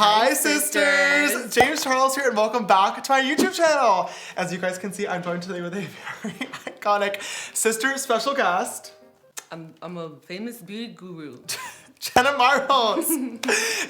Hi sisters! James Charles here and welcome back to my YouTube channel. As you guys can see, I'm joined today with a very iconic sister special guest. I'm a famous beauty guru. Jenna Marbles.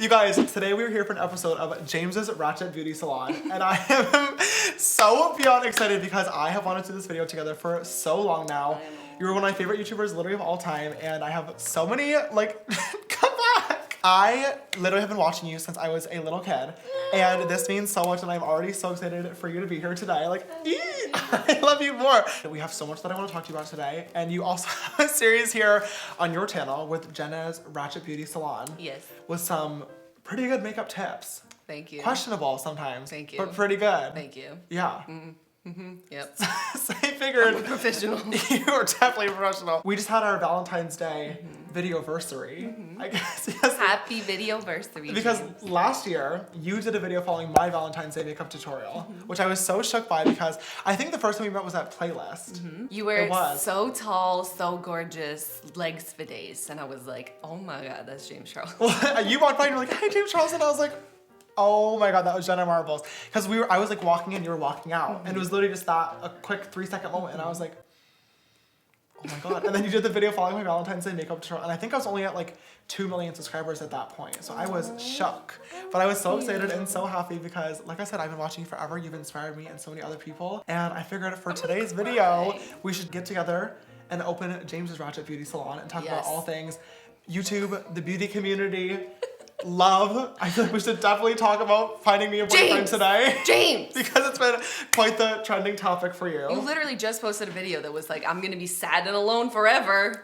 You guys, today we are here for an episode of James's Ratchet Beauty Salon and I am so beyond excited because I have wanted to do this video together for so long now. You're one of my favorite YouTubers literally of all time and I have so many, like, come back. I literally have been watching you since I was a little kid and this means so much and I'm already so excited for you to be here today. Like, I love you more. We have so much that I want to talk to you about today and you also have a series here on your channel with Jenna's Ratchet Beauty Salon. Yes. With some pretty good makeup tips. Thank you. Questionable sometimes. Thank you. But pretty good. Thank you. Yeah. Yep. So I figured I'm a professional. you are definitely a professional. We just had our Valentine's Day videoversary. I guess, yes. Happy videoversary. Because James. last year, you did a video following my Valentine's Day makeup tutorial, which I was so shook by because I think the first time we met was at Playlist. You were so tall, so gorgeous, legs for days. And I was like, oh my God, that's James Charles. Well, you walked by and you were like, hey, James Charles, and I was like, oh my God, that was Jenna Marbles. Because I was like walking in, you were walking out. And it was literally just a quick 3-second moment. And I was like, oh my God. And then you did the video following my Valentine's Day makeup tutorial. And I think I was only at like 2 million subscribers at that point. So I was shook. But I was so excited and so happy because, like I said, I've been watching you forever. You've inspired me and so many other people. And I figured for today's video, we should get together and open James's Ratchet Beauty Salon and talk about all things YouTube, the beauty community, love. I feel like we should definitely talk about finding me a boyfriend today. James! Because it's been quite the trending topic for you. You literally just posted a video that was like, I'm gonna be sad and alone forever.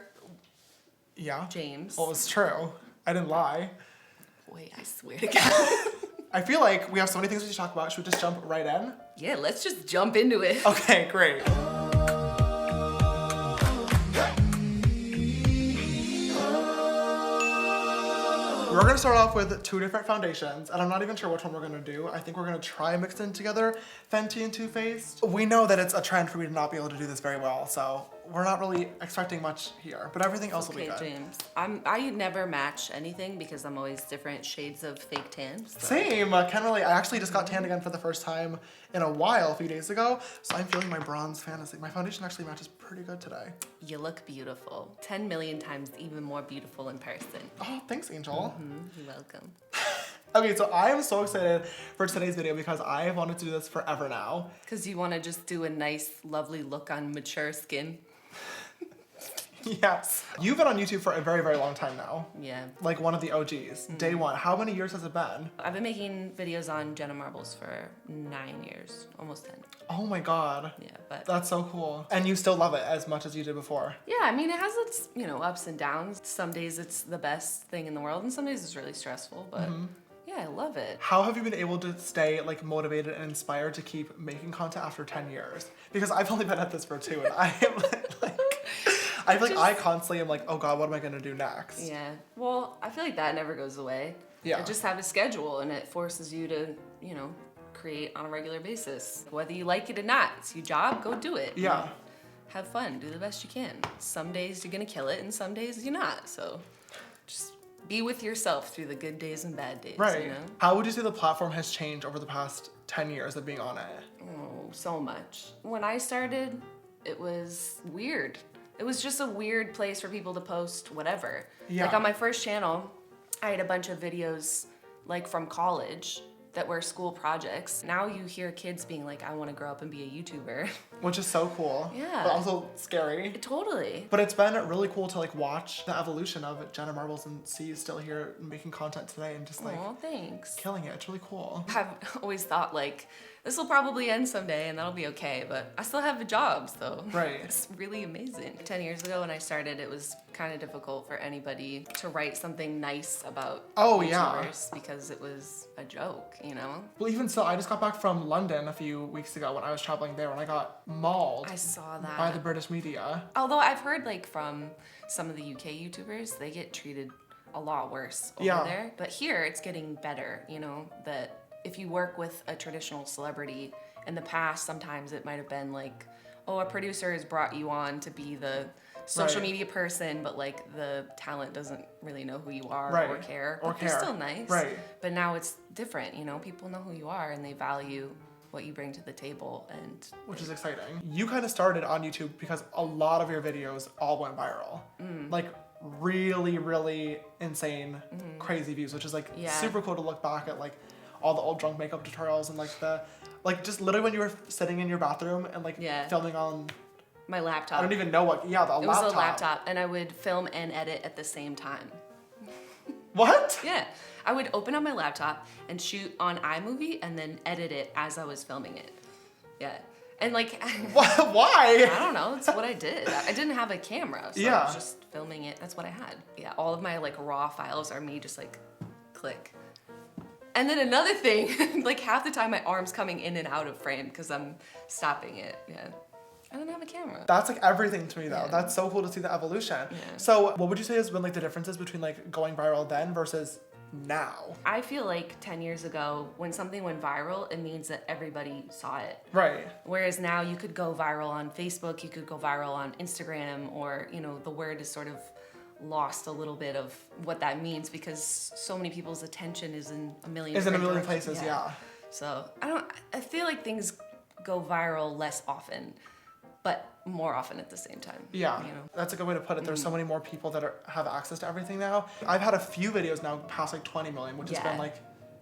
Yeah. James. Well, it's true. I didn't lie. Wait, I swear to God. I feel like we have so many things we should talk about. Should we just jump right in? Yeah, let's just jump into it. Okay, great. We're gonna start off with 2 different foundations, and I'm not even sure which one we're gonna do. I think we're gonna try mixing together Fenty and Too Faced. We know that it's a trend for me to not be able to do this very well, so we're not really expecting much here, but everything else will be good. Okay, James. I never match anything because I'm always different shades of fake tan. So. Same, can't really. I actually just got tanned again for the first time in a while, a few days ago, so I'm feeling my bronze fantasy. My foundation actually matches pretty good today. You look beautiful. 10 million times even more beautiful in person. Oh, thanks, Angel. You're welcome. Okay, so I am so excited for today's video because I have wanted to do this forever now. Because you want to just do a nice, lovely look on mature skin. Yes. You've been on YouTube for a very, very long time now. Yeah. Like one of the OGs. Day one. How many years has it been? I've been making videos on Jenna Marbles for 9 years, almost 10. Oh my God. Yeah, but That's so cool. And you still love it as much as you did before. yeah, I mean, it has its, ups and downs. Some days it's the best thing in the world and some days it's really stressful, but yeah, I love it. How have you been able to stay like motivated and inspired to keep making content after 10 years? Because I've only been at this for 2 and I am like, I feel like I constantly am like, oh God, what am I gonna do next? Yeah, well, I feel like that never goes away. Yeah. You just have a schedule and it forces you to, create on a regular basis. Whether you like it or not, it's your job, go do it. Yeah. Have fun, do the best you can. Some days you're gonna kill it and some days you're not, so just be with yourself through the good days and bad days, Right. How would you say the platform has changed over the past 10 years of being on it? Oh, so much. When I started, it was weird. It was just a weird place for people to post whatever. Yeah. Like on my first channel, I had a bunch of videos like from college that were school projects. Now you hear kids being like, I want to grow up and be a YouTuber. Which is so cool. Yeah. But also scary. Totally. But it's been really cool to like watch the evolution of Jenna Marbles and see you still here making content today and just like Oh, thanks. killing it. It's really cool. I've always thought like, this will probably end someday and that'll be okay, but I still have a job, so Right. it's really amazing. 10 years ago when I started, it was kind of difficult for anybody to write something nice about YouTubers because it was a joke, Well, even still, I just got back from London a few weeks ago when I was traveling there and I got mauled I saw that. by the British media. Although I've heard like from some of the UK YouTubers, they get treated a lot worse over there. But here it's getting better, that if you work with a traditional celebrity, in the past sometimes it might have been like, oh, a producer has brought you on to be the social Right. media person, but like the talent doesn't really know who you are Right. or care. Or But they're care. still nice. Right. But now it's different, you know, people know who you are and they value what you bring to the table, and Which is exciting. You kind of started on YouTube because a lot of your videos all went viral. Like really, really insane, crazy views, which is like Yeah. super cool to look back at like all the old drunk makeup tutorials and like just literally when you were sitting in your bathroom and like Yeah. filming on, my laptop. I don't even know what, the it laptop. was a laptop, and I would film and edit at the same time. What? Yeah, I would open up my laptop and shoot on iMovie and then edit it as I was filming it. Yeah, and like, Why? I don't know, it's what I did. I didn't have a camera, so I Yeah. was just filming it. That's what I had. Yeah, all of my like raw files are me just like click. And then another thing, like half the time my arm's coming in and out of frame because I'm stopping it. Yeah, I don't have a camera. That's like everything to me though. Yeah. That's so cool to see the evolution. Yeah. So what would you say has been like the differences between like going viral then versus now? I feel like 10 years ago, when something went viral, it means that everybody saw it. Right. Whereas now you could go viral on Facebook, you could go viral on Instagram, or, you know, the word is sort of lost a little bit of what that means because so many people's attention is in a million Is in a different million directions. places, yeah. So I feel like things go viral less often, but more often at the same time. Yeah, You know? that's a good way to put it. There's so many more people that have access to everything now. I've had a few videos now past like 20 million, which has Yeah. been like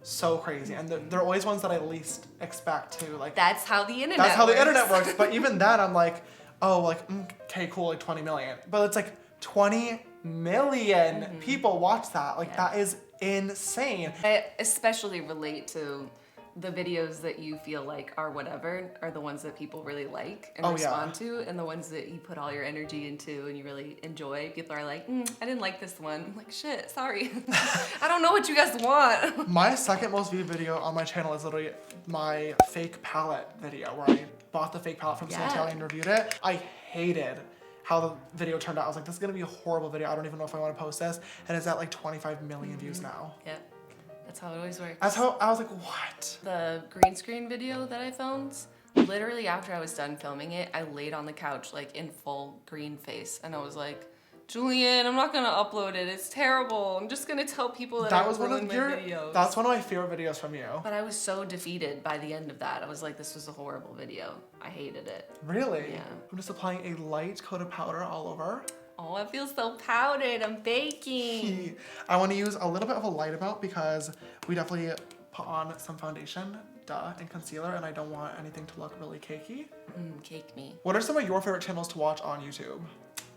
so crazy. And they're always ones that I least expect to like. That's how the internet That's how the works. internet works. But even then, I'm like, oh, like, okay, cool, like 20 million. But it's like 20 million people watch that. Like, Yeah. that is insane. I especially relate to the videos that you feel like are whatever are the ones that people really like and Oh, yeah. respond to, and the ones that you put all your energy into and you really enjoy. People are like, I didn't like this one. I'm like, shit, sorry. I don't know what you guys want. My second most viewed video on my channel is literally my fake palette video where I bought the fake palette from Yeah. Santelli and reviewed it. I hated how the video turned out. I was like, this is gonna be a horrible video. I don't even know if I want to post this. And it's at like 25 million views now. Yeah, that's how it always works. That's how I was like, what? The green screen video that I filmed, literally after I was done filming it, I laid on the couch like in full green face, and I was like, Julian, I'm not gonna upload it. It's terrible. I'm just gonna tell people that, That I was one ruined of my your. videos. That's one of my favorite videos from you. But I was so defeated by the end of that. I was like, this was a horrible video. I hated it. Really? Yeah. I'm just applying a light coat of powder all over. Oh, I feel so powdered. I'm baking. I want to use a little bit of a light about because we definitely put on some foundation, and concealer, and I don't want anything to look really cakey. Cake me. What are some of your favorite channels to watch on YouTube?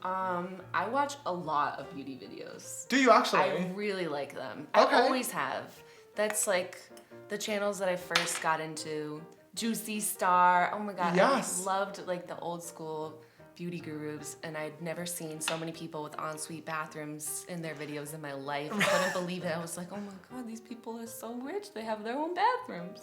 I watch a lot of beauty videos. Do you actually? I really like them. Okay. I always have. That's like the channels that I first got into. Juicy Star. Oh my god. Yes. I loved like the old school beauty gurus, and I'd never seen so many people with ensuite bathrooms in their videos in my life. I couldn't believe it. I was like, oh my god, these people are so rich. They have their own bathrooms.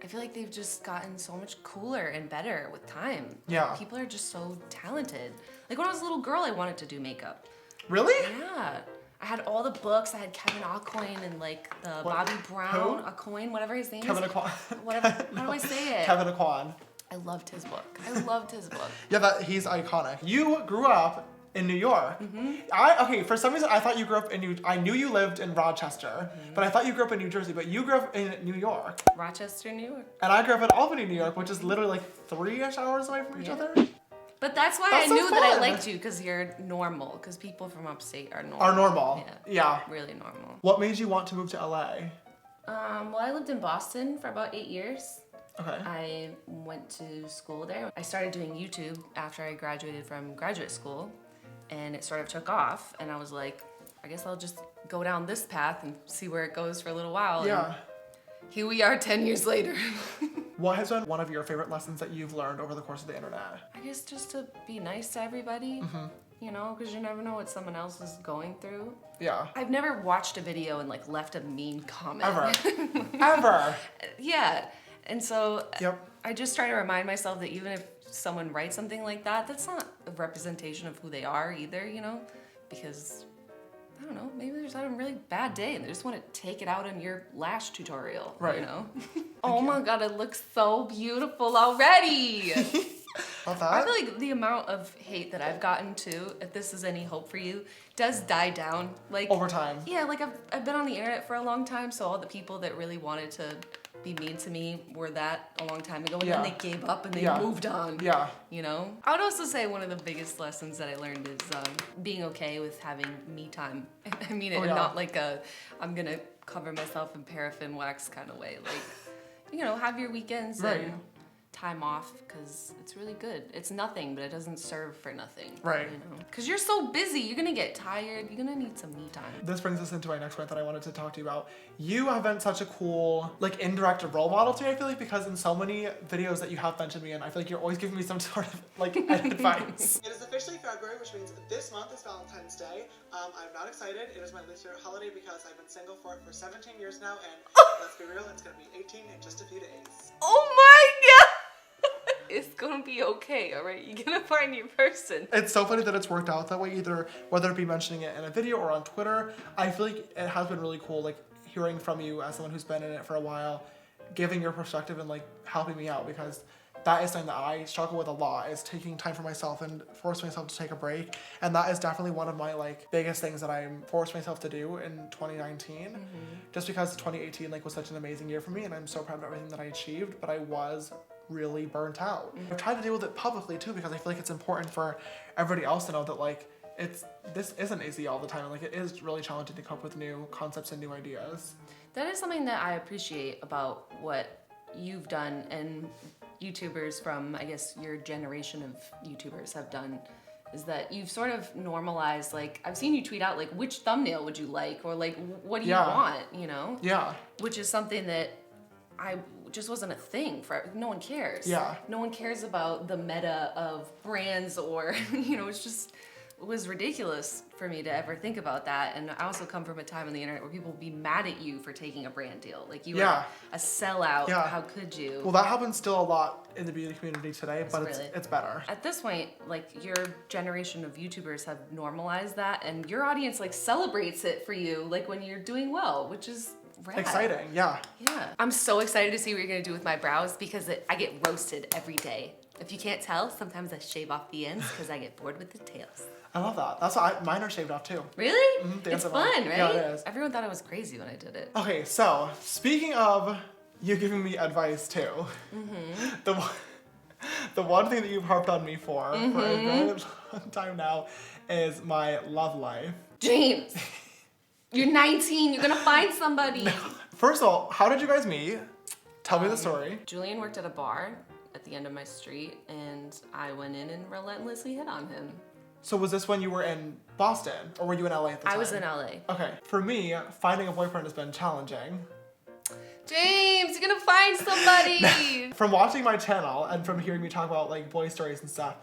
I feel like they've just gotten so much cooler and better with time. Yeah. People are just so talented. Like when I was a little girl, I wanted to do makeup. Really? Yeah. I had all the books. I had Kevin Aucoin and like the What? Bobby Brown, Who? Aucoin, whatever his name Kevin is. Aquan. Whatever. How do I say it? Kevin Aquan. I loved his book. I loved his book. Yeah, he's iconic. You grew up in New York. Okay, for some reason I thought you grew up in I knew you lived in Rochester, but I thought you grew up in New Jersey, but you grew up in New York. Rochester, New York. And I grew up in Albany, New York, which is literally like 3-ish hours away from each Yeah. other. But that's why That's I so knew that I fun. liked you, because you're normal. Because people from upstate are normal. Are normal. Yeah. Really normal. What made you want to move to LA? Well, I lived in Boston for about 8 years. Okay. I went to school there. I started doing YouTube after I graduated from graduate school, and it sort of took off, and I was like, I guess I'll just go down this path and see where it goes for a little while. Yeah. And here we are 10 years later. What has been one of your favorite lessons that you've learned over the course of the internet? I guess just to be nice to everybody, you know, because you never know what someone else is going through. Yeah. I've never watched a video and like left a mean comment. Ever. Ever. Yeah. And so Yep. I just try to remind myself that even if someone writes something like that, that's not a representation of who they are either, you know? Because, I don't know, maybe they're just having a really bad day and they just want to take it out on your lash tutorial, Right. you know? Oh my god, it looks so beautiful already! Love I that. feel like the amount of hate that I've gotten too, if this is any hope for you, does die down. Like Over time. Yeah, like I've been on the internet for a long time, so all the people that really wanted to be mean to me were that a long time ago, and Yeah. then they gave up and they Yeah. moved on. Yeah. You know? I would also say one of the biggest lessons that I learned is being okay with having me time. I mean it Oh, in yeah. not like a I'm gonna cover myself in paraffin wax kind of way. Like, you know, have your weekends Right. and time off because it's really good. It's nothing, but it doesn't serve for nothing. Right. You know? Because you're so busy, you're gonna get tired. You're gonna need some me time. This brings us into my next point that I wanted to talk to you about. You have been such a cool, like, indirect role model to me, I feel like, because in so many videos that you have mentioned me in, I feel like you're always giving me some sort of, like, advice. It is officially February, which means this month is Valentine's Day. I'm not excited. It is my least favorite holiday because I've been single for 17 years now, and let's be real, it's gonna be 18 in just a few days. Oh my god! It's gonna be okay, alright? You're gonna find your person. It's so funny that it's worked out that way, either whether it be mentioning it in a video or on Twitter. I feel like it has been really cool, like, hearing from you as someone who's been in it for a while, giving your perspective and, like, helping me out, because that is something that I struggle with a lot, is taking time for myself and forcing myself to take a break. And that is definitely one of my, like, biggest things that I'm forced myself to do in 2019. Just because 2018, like, was such an amazing year for me, and I'm so proud of everything that I achieved, but I was really burnt out. I've tried to deal with it publicly too, because I feel like it's important for everybody else to know that, like, this isn't easy all the time. Like, it is really challenging to cope with new concepts and new ideas. That is something that I appreciate about what you've done and YouTubers from, I guess, your generation of YouTubers have done, is that you've sort of normalized, like, I've seen you tweet out, like, which thumbnail would you like? Or, like, what do you Yeah. want, you know? Yeah. Which is something that I just wasn't a thing for. No one cares. Yeah. No one cares about the meta of brands or, you know, it was ridiculous for me to ever think about that. And I also come from a time on the internet where people would be mad at you for taking a brand deal. Like, you Yeah. were a sellout. Yeah. How could you? Well, that happens still a lot in the beauty community today, but really- it's better. At this point, like, your generation of YouTubers have normalized that, and your audience, like, celebrates it for you, like, when you're doing well, which is rad. Exciting, yeah. Yeah. I'm so excited to see what you're gonna do with my brows because I get roasted every day. If you can't tell, sometimes I shave off the ends because I get bored with the tails. I love that. That's what mine are shaved off too. Really? the It's ends of fun, mine. right? Yeah, it is. Everyone thought I was crazy when I did it. Okay, so speaking of you giving me advice too, the one thing that you've harped on me for a very long time now is my love life. James, you're 19. You're gonna find somebody. First of all, how did you guys meet? Tell me the story. Julian worked at a bar at the end of my street, and I went in and relentlessly hit on him. So was this when you were in Boston, or were you in LA at the time? I was in LA. Okay, for me, finding a boyfriend has been challenging. James, you're gonna find somebody. From watching my channel and from hearing me talk about, like, boy stories and stuff,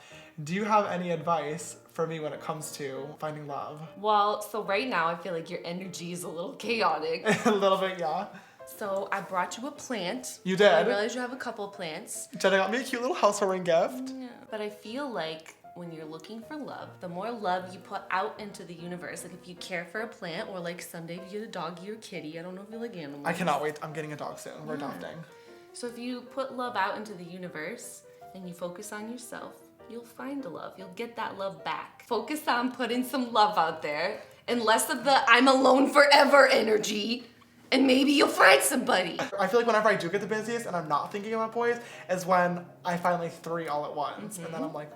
do you have any advice for me when it comes to finding love? Well, so right now I feel like your energy is a little chaotic. A little bit, yeah. So I brought you a plant. You did? I realized you have a couple plants. Jenna got me a cute little housewarming gift. Yeah. But I feel like when you're looking for love, the more love you put out into the universe, like if you care for a plant, or like someday if you get a doggy or kitty, I don't know if you like animals. I cannot wait. I'm getting a dog soon. We're adopting. So if you put love out into the universe and you focus on yourself, you'll find a love. You'll get that love back. Focus on putting some love out there and less of the I'm alone forever energy, and maybe you'll find somebody. I feel like whenever I do get the busiest and I'm not thinking about boys is when I find like 3 all at once. And then I'm like,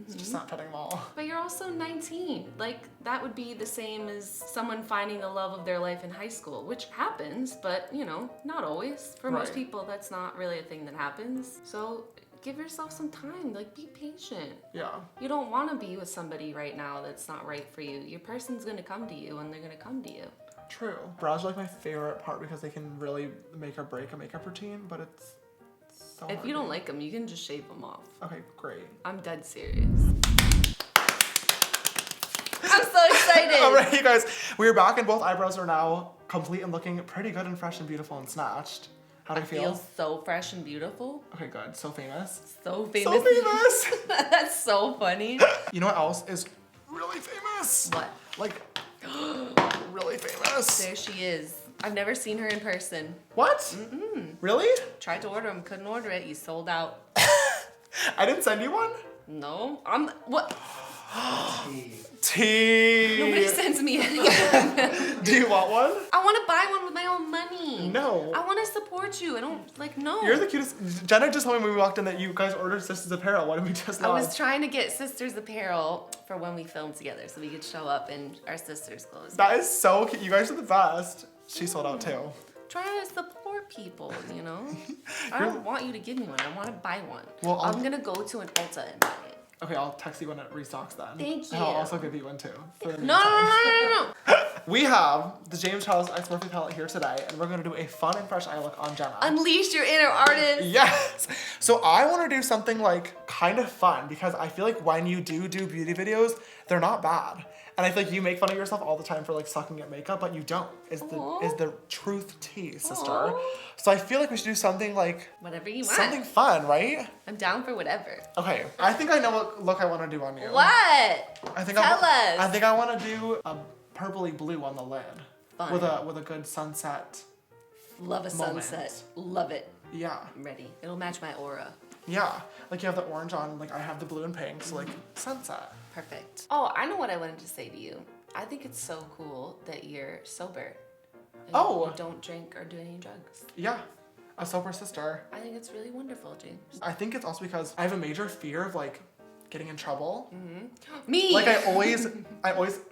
it's just not fitting them all. But you're also 19. Like, that would be the same as someone finding the love of their life in high school, which happens, but, you know, not always. For most Right. people, that's not really a thing that happens. So give yourself some time. Like, be patient. Yeah. You don't want to be with somebody right now that's not right for you. Your person's going to come to you, and they're going to come to you. True. Brows are like my favorite part because they can really make or break a makeup routine, but it's so If hard you to don't do. like them, you can just shave them off. Okay, great. I'm dead serious. I'm so excited. All right, you guys, we're back and both eyebrows are now complete and looking pretty good and fresh and beautiful and snatched. How do you feel? Feels so fresh and beautiful. Okay, good. So famous. So famous. So famous. That's so funny. You know what else is really famous? What? Like, really famous. There she is. I've never seen her in person. What? Really? Tried to order them, couldn't order it. You sold out. I didn't send you one? No, I'm what? Tea. Nobody sends me anything. Do you want one? I want to buy one with my own money. No. I want to support you. I don't like no. You're the cutest. Jenna just told me when we walked in that you guys ordered Sisters Apparel. Why didn't we just I not? was trying to get sisters apparel for when we filmed together, so we could show up in our sisters' clothes. That is so cute. You guys are the best. She sold out too. Trying to support people, you know. I don't want you to give me one. I want to buy one. Well, I'm gonna go to an Ulta and buy it. Okay, I'll text you when it restocks then. Thank And I'll you. also give you one too. For the No, meantime. no. We have the James Charles X Murphy palette here today, and we're gonna do a fun and fresh eye look on Jenna. Unleash your inner artist. Yes. So I want to do something like kind of fun because I feel like when you do beauty videos, they're not bad. And I feel like you make fun of yourself all the time for like sucking at makeup, but you don't. Is the truth tea, sister. Aw. So I feel like we should do something like Whatever you want. something fun, right? I'm down for whatever. Okay. I think I know what look I want to do on you. What? I think Tell us. I think I want to do a purpley blue on the lid Fun. with a good sunset. Love a Moment. sunset. Love it. Yeah. I'm ready. It'll match my aura. Yeah. Like you have the orange on, like I have the blue and pink, so like sunset. Perfect. Oh, I know what I wanted to say to you. I think it's so cool that you're sober. And Oh. You don't drink or do any drugs. Yeah. A sober sister. I think it's really wonderful, James. I think it's also because I have a major fear of like getting in trouble. Me! Like I always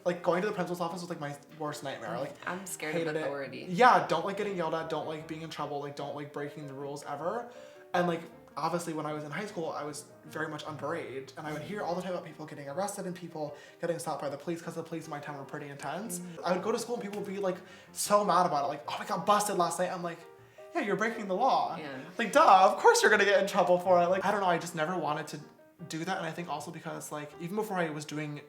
like going to the principal's office was like my worst nightmare. Like I'm scared hated of it. authority. Yeah, don't like getting yelled at, don't like being in trouble, like don't like breaking the rules ever. And like obviously when I was in high school, I was very much underage and I would hear all the time about people getting arrested and people getting stopped by the police because the police in my town were pretty intense. I would go to school and people would be like so mad about it. Like, oh, I got busted last night. I'm like, yeah, you're breaking the law. Yeah. Like, duh, of course you're gonna get in trouble for it. Like, I don't know, I just never wanted to do that. And I think also because like, even before I was doing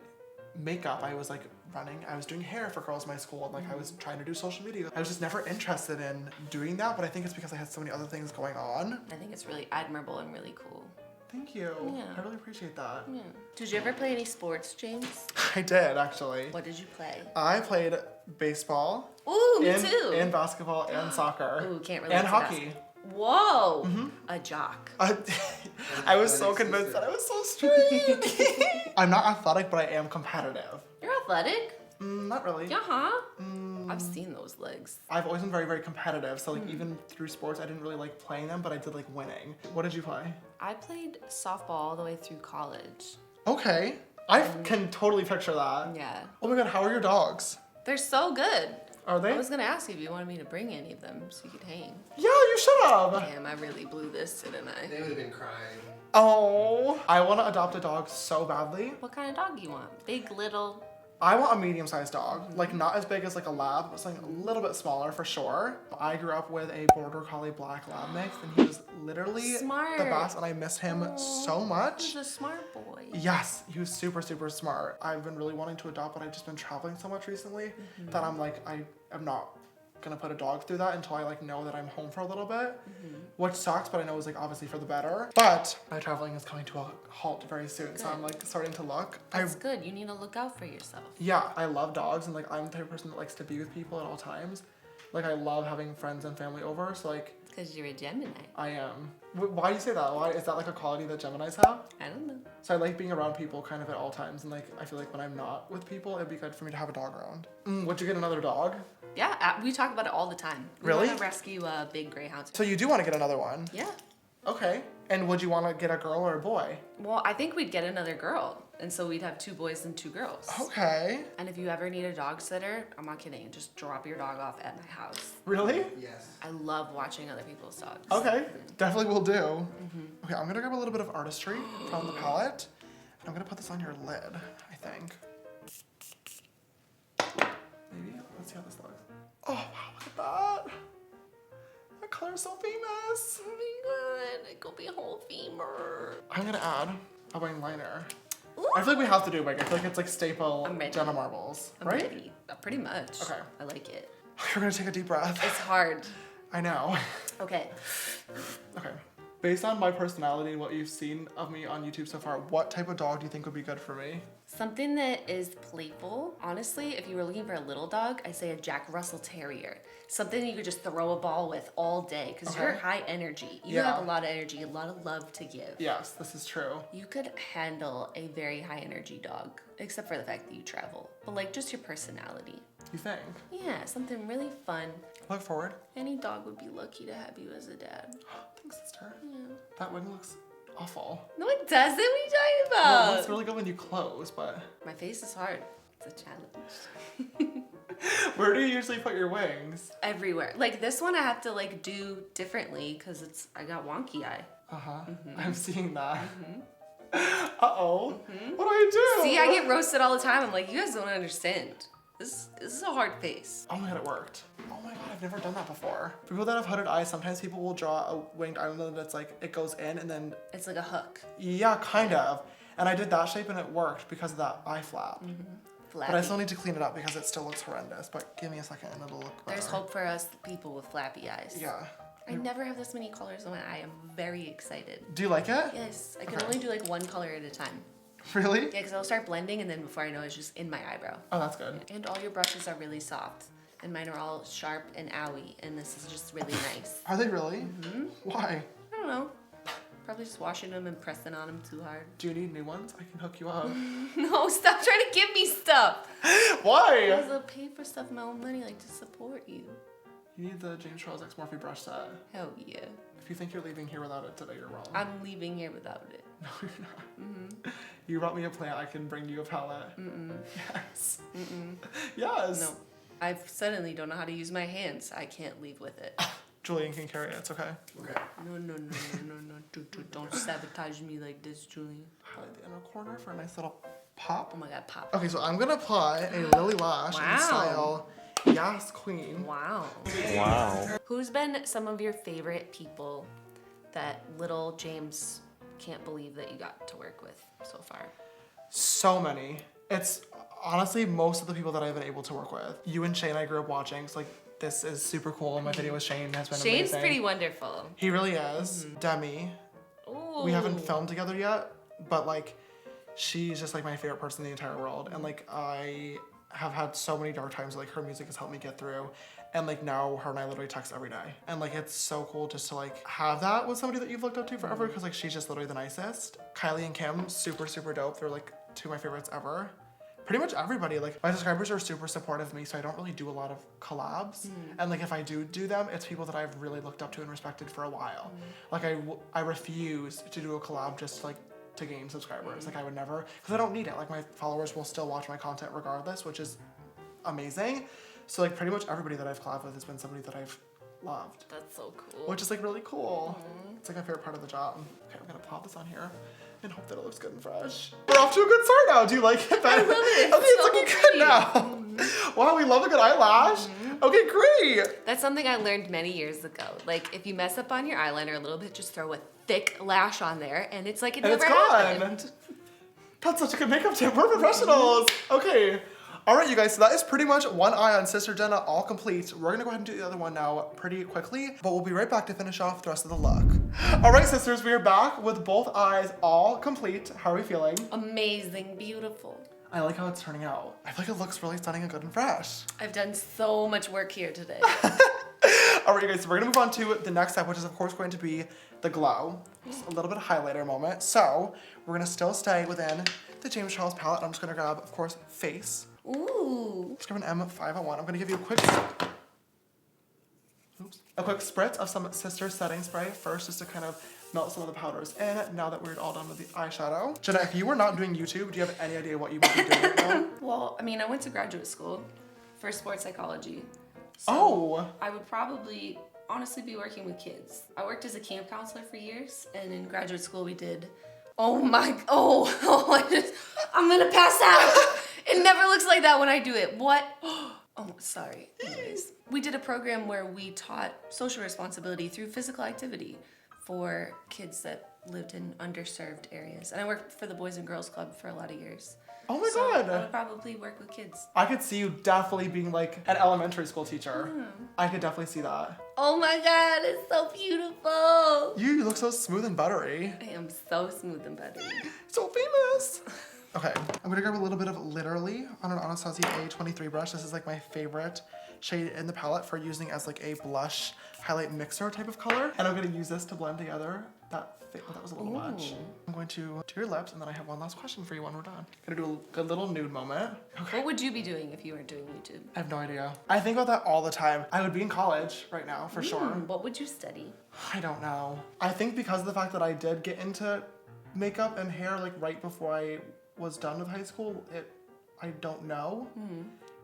makeup, I was like running, I was doing hair for girls in my school, and like I was trying to do social media. I was just never interested in doing that, but I think it's because I had so many other things going on. I think it's really admirable and really cool. Thank you. Yeah. I really appreciate that. Yeah. Did you ever play any sports, James? I did actually. What did you play? I played baseball, Ooh, me and, too. and basketball, and soccer, Ooh, can't relate and to hockey. Whoa, a jock. I was so convinced that I was so straight. I'm not athletic, but I am competitive. You're athletic. Not really. Yeah, huh? I've seen those legs. I've always been very, very competitive. So like even through sports, I didn't really like playing them, but I did like winning. What did you play? I played softball all the way through college. Okay. I can totally picture that. Yeah. Oh my god, how are your dogs? They're so good. Are they? I was gonna ask you if you wanted me to bring any of them so you could hang. Yeah, you should have. Damn, I really blew this, didn't I? They would have been crying. Oh. I want to adopt a dog so badly. What kind of dog do you want? Big, little? I want a medium-sized dog. Like not as big as like a lab, but something a little bit smaller for sure. I grew up with a border collie black lab mix and he was literally Smart. the best and I miss him so much. He's a smart boy. Yes, he was super, super smart. I've been really wanting to adopt, but I've just been traveling so much recently that I'm like, I am not gonna put a dog through that until I like know that I'm home for a little bit, which sucks, but I know is like obviously for the better. But my traveling is coming to a halt very soon, so I'm like starting to look. That's good. You need to look out for yourself. Yeah, I love dogs and like I'm the type of person that likes to be with people at all times. Like I love having friends and family over, so like Because you're a Gemini. I am. Why do you say that? Why is that like a quality that Geminis have? I don't know. So I like being around people kind of at all times, and like I feel like when I'm not with people, it'd be good for me to have a dog around. Would you get another dog? Yeah, we talk about it all the time. We Really? want to rescue a big greyhound. So you do want to get another one? Yeah. Okay. And would you want to get a girl or a boy? Well, I think we'd get another girl. And so we'd have 2 boys and 2 girls. Okay. And if you ever need a dog sitter, I'm not kidding, just drop your dog off at my house. Really? Yes. I love watching other people's dogs. Okay. Definitely will do. Okay, I'm gonna grab a little bit of artistry from the palette, and I'm gonna put this on your lid, I think. Maybe? Let's see how this looks. Oh, wow, look at that. That color's so famous. Oh my god, it could be a whole femur. I'm gonna add a wing liner. Ooh. I feel like we have to do wing. I feel like it's like staple I'm ready. Jenna Marbles, I'm right? ready. Pretty much. Okay. I like it. We're gonna take a deep breath. It's hard. I know. Okay. Okay. Based on my personality and what you've seen of me on YouTube so far, what type of dog do you think would be good for me? Something that is playful. Honestly, if you were looking for a little dog, I say a Jack Russell Terrier. Something you could just throw a ball with all day because you're high energy. You have a lot of energy, a lot of love to give. Yes, this is true. You could handle a very high energy dog, except for the fact that you travel. But like just your personality. You think? Yeah, something really fun. Look forward. Any dog would be lucky to have you as a dad. Thanks, sister. Yeah. That wing looks awful. No, it doesn't. What are you talking Well, it about? looks really good when you close, but... My face is hard. It's a challenge. Where do you usually put your wings? Everywhere. Like this one I have to like do differently because I got wonky eye. Uh-huh. I'm seeing that. Uh-oh. What do I do? See, I get roasted all the time. I'm like, you guys don't understand. This is a hard face. Oh my god, it worked. Oh my god, I've never done that before. For people that have hooded eyes, sometimes people will draw a winged eyelid that's like, it goes in and then... It's like a hook. Yeah, kind of. And I did that shape and it worked because of that eye flap. Flappy. But I still need to clean it up because it still looks horrendous. But give me a second and it'll look better. There's hope for us people with flappy eyes. Yeah. I never have this many colors on my eye. I'm very excited. Do you like it? Yes, I can Okay. only do like one color at a time. Really? Yeah, because I'll start blending and then before I know it's just in my eyebrow. Oh, that's good. And all your brushes are really soft. And mine are all sharp and owy. And this is just really nice. Are they really? Why? I don't know. Probably just washing them and pressing on them too hard. Do you need new ones? I can hook you up. No, stop trying to give me stuff. Why? Because I'll pay for stuff with my own money, like to support you. You need the James Charles X Morphe brush set. Hell yeah. If you think you're leaving here without it today, you're wrong. I'm leaving here without it. No, you're not. You brought me a plant, I can bring you a palette. Yes. Yes. No. I suddenly don't know how to use my hands. I can't leave with it. Julian can carry it, it's okay. Okay. No. Don't sabotage me like this, Julian. Highlight the inner corner for a nice little pop. Oh my god, pop. Okay, so I'm gonna apply a Lily Lash in Wow. style Yas Queen. Wow. Wow. Who's been some of your favorite people that little James can't believe that you got to work with so far? So many. It's honestly most of the people that I've been able to work with. You and Shane I grew up watching, so like this is super cool. My video with Shane has been Shane's amazing. pretty wonderful. He really is. Demi. Ooh. We haven't filmed together yet, but like she's just like my favorite person in the entire world. And like I have had so many dark times, like her music has helped me get through. And like now her and I literally text every day. And like it's so cool just to like have that with somebody that you've looked up to forever because like she's just literally the nicest. Kylie and Kim, super dope. They're like two of my favorites ever. Pretty much everybody, like my subscribers are super supportive of me, so I don't really do a lot of collabs. And like if I do them, it's people that I've really looked up to and respected for a while. Like I refuse to do a collab just like to gain subscribers. Like I would never, because I don't need it. Like my followers will still watch my content regardless, which is amazing. So like pretty much everybody that I've collabed with has been somebody that I've loved, That's so cool. which is like really cool. It's like my favorite part of the job. Okay, I'm gonna pop this on here and hope that it looks good and fresh. We're off to a good start now. Do you like it better? I love it. Okay, it's so looking good now. Wow, we love a good eyelash. Okay, great. That's something I learned many years ago. Like if you mess up on your eyeliner a little bit, just throw a thick lash on there and it's like it And never it's gone. happened. That's such a good makeup tip. We're professionals. Okay. All right, you guys, so that is pretty much one eye on Sister Jenna all complete. We're gonna go ahead and do the other one now pretty quickly, but we'll be right back to finish off the rest of the look. All right, sisters, we are back with both eyes all complete. How are we feeling? Amazing, beautiful. I like how it's turning out. I feel like it looks really stunning and good and fresh. I've done so much work here today. All right, you guys, so we're gonna move on to the next step, which is of course going to be the glow. Just a little bit of highlighter moment. So we're gonna still stay within the James Charles palette. I'm just gonna grab, of course, face. Ooh. Let's grab an M501. I'm gonna give you a quick spritz of some Sister setting spray first, just to kind of melt some of the powders in. Now that we're all done with the eyeshadow. Jenna, if you were not doing YouTube, do you have any idea what you would be doing right now? Well, I mean, I went to graduate school for sports psychology. So Oh. I would probably honestly be working with kids. I worked as a camp counselor for years, and in graduate school we did, I'm gonna pass out. It never looks like that when I do it. What? Oh, sorry. Anyways, we did a program where we taught social responsibility through physical activity for kids that lived in underserved areas. And I worked for the Boys and Girls Club for a lot of years. Oh my So I god. would probably work with kids. I could see you definitely being like an elementary school teacher. I could definitely see that. Oh my god, it's so beautiful. You look so smooth and buttery. I am so smooth and buttery. So famous. Okay, I'm gonna grab a little bit of Literally on an Anastasia A23 brush. This is like my favorite shade in the palette for using as like a blush highlight mixer type of color. And I'm gonna use this to blend together that was a little much. I'm going to do your lips, and then I have one last question for you when we're done. Gonna do a good little nude moment. Okay. What would you be doing if you weren't doing YouTube? I have no idea. I think about that all the time. I would be in college right now, for sure. What would you study? I don't know. I think because of the fact that I did get into makeup and hair like right before I was done with high school, I don't know.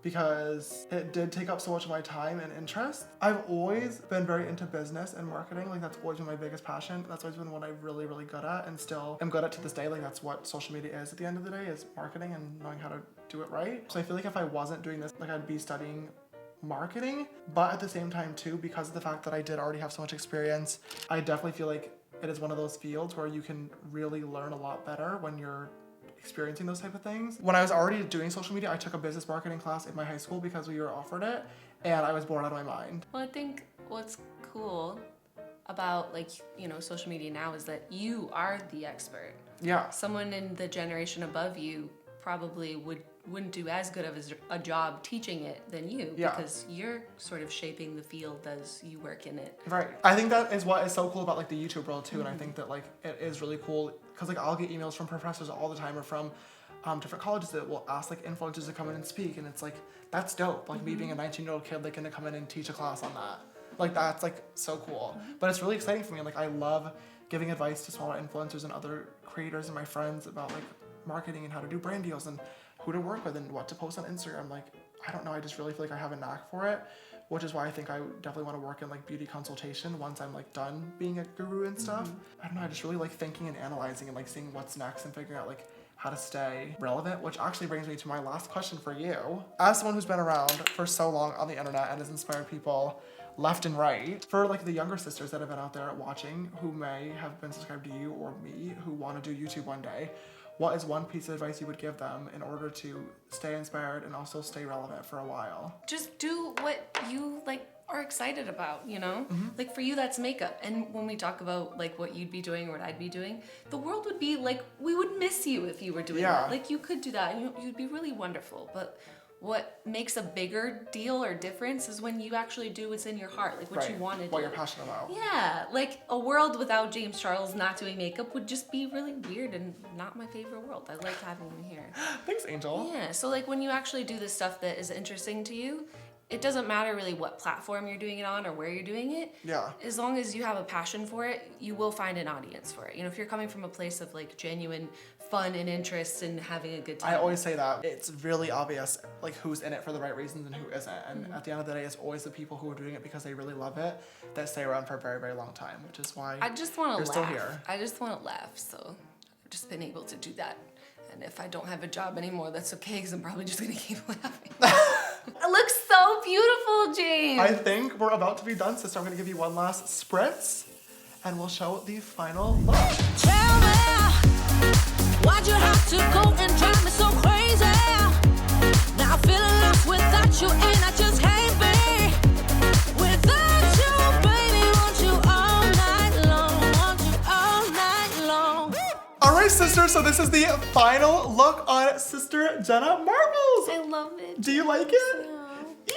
Because it did take up so much of my time and interest. I've always been very into business and marketing. Like that's always been my biggest passion. That's always been what I'm really, really good at and still am good at to this day. Like that's what social media is at the end of the day, is marketing and knowing how to do it right. So I feel like if I wasn't doing this, like I'd be studying marketing. But at the same time too, because of the fact that I did already have so much experience, I definitely feel like it is one of those fields where you can really learn a lot better when you're experiencing those type of things. When I was already doing social media, I took a business marketing class in my high school because we were offered it, and I was bored out of my mind. Well, I think what's cool about like, you know, social media now is that you are the expert. Yeah. Someone in the generation above you probably wouldn't do as good of a job teaching it than you, because you're sort of shaping the field as you work in it. Right. I think that is what is so cool about like the YouTube world too, and I think that like it is really cool because like I'll get emails from professors all the time or from different colleges that will ask like influencers to come in and speak, and it's like that's dope. Like me being a 19-year-old kid, like gonna come in and teach a class on that. Like that's like so cool. But it's really exciting for me. Like I love giving advice to smaller influencers and other creators and my friends about like marketing and how to do brand deals and who to work with and what to post on Instagram. Like, I don't know, I just really feel like I have a knack for it, which is why I think I definitely want to work in like beauty consultation once I'm like done being a guru and stuff. I don't know, I just really like thinking and analyzing and like seeing what's next and figuring out like how to stay relevant, which actually brings me to my last question for you. As someone who's been around for so long on the internet and has inspired people left and right, for like the younger sisters that have been out there watching who may have been subscribed to you or me who want to do YouTube one day, what is one piece of advice you would give them in order to stay inspired and also stay relevant for a while? Just do what you like are excited about, you know? Like for you, that's makeup. And when we talk about like what you'd be doing or what I'd be doing, the world would be like, we would miss you if you were doing that. Like you could do that and you'd be really wonderful. But what makes a bigger deal or difference is when you actually do what's in your heart, like what you want to do. What you're passionate about. Yeah, like a world without James Charles not doing makeup would just be really weird and not my favorite world. I like having him here. Thanks, Angel. Yeah, so like when you actually do the stuff that is interesting to you, it doesn't matter really what platform you're doing it on or where you're doing it. Yeah. As long as you have a passion for it, you will find an audience for it. You know, if you're coming from a place of like genuine fun and interest and having a good time. I always say that it's really obvious like who's in it for the right reasons and who isn't. And at the end of the day, it's always the people who are doing it because they really love it that stay around for a very, very long time, which is why I just want to laugh. still here. I just want to laugh. So I've just been able to do that. And if I don't have a job anymore, that's okay because I'm probably just going to keep laughing. It looks so beautiful, James. I think we're about to be done, sister. I'm gonna give you one last spritz and we'll show the final look. Tell me, why'd you have to go and drive me so crazy? Now I'm feeling lost without you and I just can't be. Without you, baby, want you all night long, want you all night long. All right, sister, so this is the final look on Sister Jenna Marbles. I love it. Do you like it? Yeah.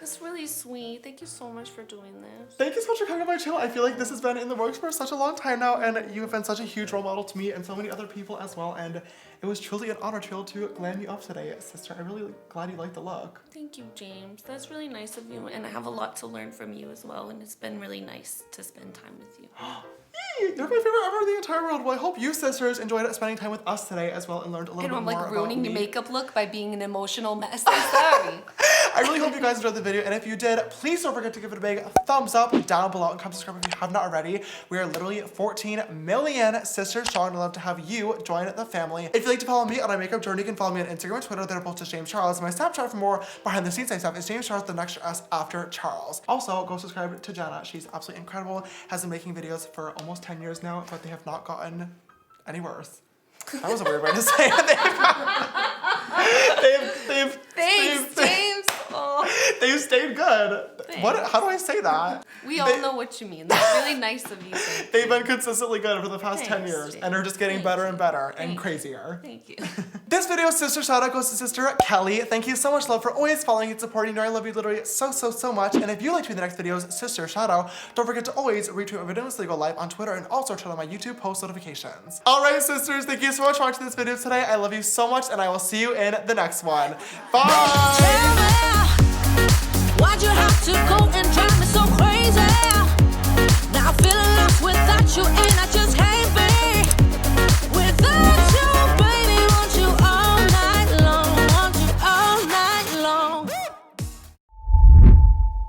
It's really sweet. Thank you so much for doing this. Thank you so much for coming on my channel. I feel like this has been in the works for such a long time now, and you have been such a huge role model to me and so many other people as well, and it was truly an honor to be able to glam you up today, sister. I'm really glad you liked the look. Thank you, James. That's really nice of you, and I have a lot to learn from you as well, and it's been really nice to spend time with you. You're my favorite ever in the entire world. Well, I hope you sisters enjoyed spending time with us today as well and learned a little bit I'm more like about ruining me. your makeup look by being an emotional mess. I'm sorry. I really hope you guys enjoyed the video, and if you did, please don't forget to give it a big thumbs up down below and come subscribe if you have not already. We are literally 14 million sisters strong, and I'd love to have you join the family. If you'd like to follow me on my makeup journey, you can follow me on Instagram and Twitter. They're both just James Charles. My Snapchat for more behind the scenes stuff is James Charles, the next S after Charles. Also, go subscribe to Jenna. She's absolutely incredible. Has been making videos for almost 10 years now, but they have not gotten any worse. That was a weird way to say it. Thanks, James. Oh. They stayed good. What? How do I say that? We all know what you mean. That's really nice of you. Thank you. They've been consistently good for the past 10 Thanks, years, Jane. and are just getting Thank better you. and better and Thank you. crazier. Thank you. This video's sister shout out goes to Sister Kelly. Thank you so much, love, for always following and supporting. You know I love you literally so much. And if you'd like to be the next video's sister shout out, don't forget to always retweet my videos so they go live on Twitter and also turn on my YouTube post notifications. Alright, sisters, thank you so much for watching this video today. I love you so much, and I will see you in the next one. Bye! Tell me, why'd you have to go and drive me so crazy?